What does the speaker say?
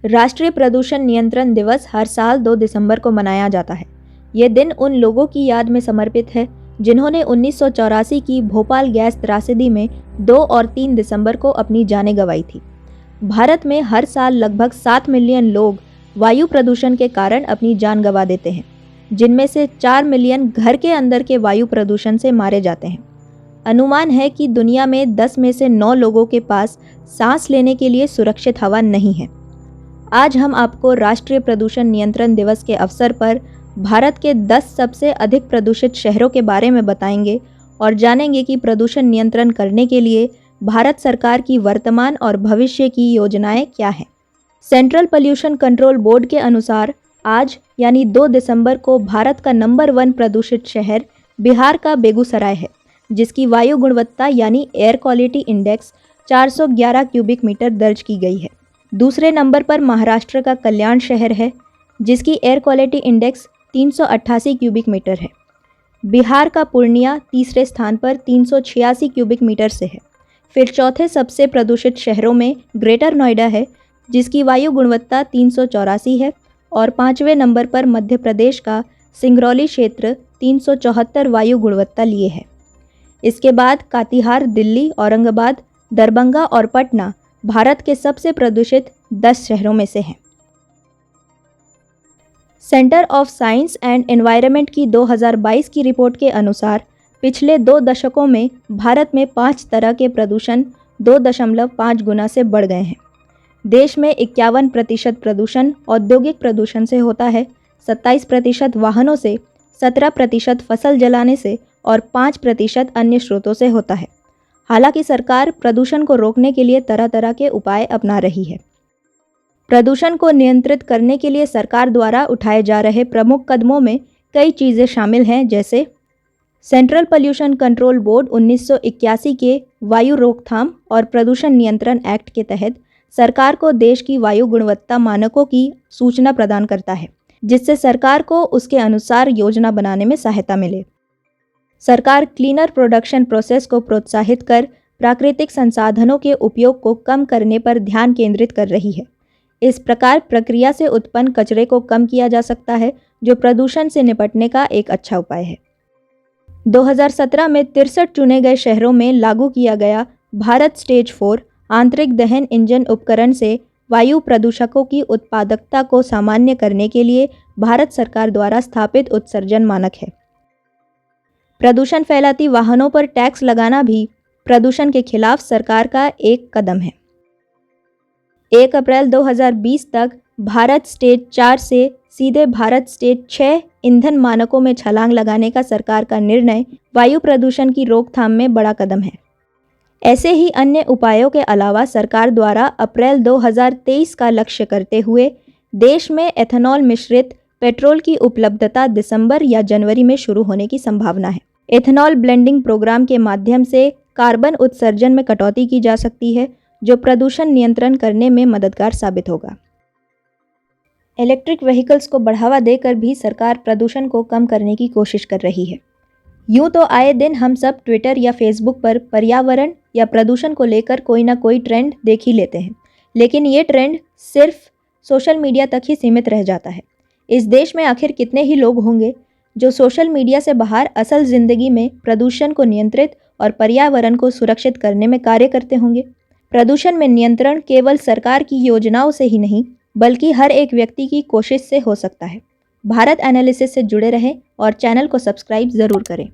राष्ट्रीय प्रदूषण नियंत्रण दिवस हर साल 2 दिसंबर को मनाया जाता है। ये दिन उन लोगों की याद में समर्पित है जिन्होंने 1984 की भोपाल गैस त्रासदी में 2 और 3 दिसंबर को अपनी जानें गंवाई थी। भारत में हर साल लगभग 7 मिलियन लोग वायु प्रदूषण के कारण अपनी जान गंवा देते हैं, जिनमें से 4 मिलियन घर के अंदर के वायु प्रदूषण से मारे जाते हैं। अनुमान है कि दुनिया में 10 में से 9 लोगों के पास सांस लेने के लिए सुरक्षित हवा नहीं है। आज हम आपको राष्ट्रीय प्रदूषण नियंत्रण दिवस के अवसर पर भारत के 10 सबसे अधिक प्रदूषित शहरों के बारे में बताएंगे और जानेंगे कि प्रदूषण नियंत्रण करने के लिए भारत सरकार की वर्तमान और भविष्य की योजनाएं क्या हैं। सेंट्रल पोल्यूशन कंट्रोल बोर्ड के अनुसार आज यानी 2 दिसंबर को भारत का नंबर 1 प्रदूषित शहर बिहार का बेगूसराय है, जिसकी वायु गुणवत्ता यानी air quality index 411 cubic metre दर्ज की गई है। दूसरे नंबर पर महाराष्ट्र का कल्याण शहर है, जिसकी air quality index 388 cubic metre है। बिहार का पूर्णिया तीसरे स्थान पर 386 क्यूबिक मीटर से है। फिर चौथे सबसे प्रदूषित शहरों में ग्रेटर नोएडा है, जिसकी वायु गुणवत्ता 384 है, और 5वें नंबर पर मध्य प्रदेश का सिंगरौली क्षेत्र 374 वायु गुणवत्ता लिए है। इसके बाद कातिहार, दिल्ली, औरंगाबाद, दरभंगा और पटना भारत के सबसे प्रदूषित 10 शहरों में से हैं। Centre of science and environment की 2022 की रिपोर्ट के अनुसार पिछले 2 दशकों में भारत में 5 तरह के प्रदूषण 2.5 गुना से बढ़ गए हैं। देश में 51% प्रदूषण औद्योगिक प्रदूषण से होता है, 27% वाहनों से, 17% फसल जलाने से और 5% अन्य स्रोतों से होता है। हालांकि सरकार प्रदूषण को रोकने के लिए तरह तरह के उपाय अपना रही है। प्रदूषण को नियंत्रित करने के लिए सरकार द्वारा उठाए जा रहे प्रमुख कदमों में कई चीज़ें शामिल हैं, जैसे सेंट्रल पोल्यूशन कंट्रोल बोर्ड 1981 के वायु रोकथाम और प्रदूषण नियंत्रण एक्ट के तहत सरकार को देश की वायु गुणवत्ता मानकों की सूचना प्रदान करता है, जिससे सरकार को उसके अनुसार योजना बनाने में सहायता मिले। सरकार क्लीनर प्रोडक्शन प्रोसेस को प्रोत्साहित कर प्राकृतिक संसाधनों के उपयोग को कम करने पर ध्यान केंद्रित कर रही है। इस प्रकार प्रक्रिया से उत्पन्न कचरे को कम किया जा सकता है, जो प्रदूषण से निपटने का एक अच्छा उपाय है। 2017 में 63 चुने गए शहरों में लागू किया गया भारत स्टेज 4 आंतरिक दहन इंजन उपकरण से वायु प्रदूषकों की उत्पादकता को सामान्य करने के लिए भारत सरकार द्वारा स्थापित उत्सर्जन मानक है। प्रदूषण फैलाती वाहनों पर टैक्स लगाना भी प्रदूषण के खिलाफ सरकार का एक कदम है। 1 अप्रैल 2020 तक भारत स्टेज 4 से सीधे भारत स्टेज 6 ईंधन मानकों में छलांग लगाने का सरकार का निर्णय वायु प्रदूषण की रोकथाम में बड़ा कदम है। ऐसे ही अन्य उपायों के अलावा सरकार द्वारा अप्रैल 2023 का लक्ष्य करते हुए देश में एथेनॉल मिश्रित पेट्रोल की उपलब्धता दिसंबर या जनवरी में शुरू होने की संभावना है। एथेनॉल ब्लेंडिंग प्रोग्राम के माध्यम से कार्बन उत्सर्जन में कटौती की जा सकती है, जो प्रदूषण नियंत्रण करने में मददगार साबित होगा। इलेक्ट्रिक व्हीकल्स को बढ़ावा देकर भी सरकार प्रदूषण को कम करने की कोशिश कर रही है। यूँ तो आए दिन हम सब ट्विटर या फेसबुक पर पर्यावरण या प्रदूषण को लेकर कोई ना कोई ट्रेंड देख ही लेते हैं, लेकिन ये ट्रेंड सिर्फ सोशल मीडिया तक ही सीमित रह जाता है। इस देश में आखिर कितने ही लोग होंगे जो सोशल मीडिया से बाहर असल ज़िंदगी में प्रदूषण को नियंत्रित और पर्यावरण को सुरक्षित करने में कार्य करते होंगे। प्रदूषण में नियंत्रण केवल सरकार की योजनाओं से ही नहीं, बल्कि हर एक व्यक्ति की कोशिश से हो सकता है। भारत एनालिसिस से जुड़े रहें और चैनल को सब्सक्राइब ज़रूर करें।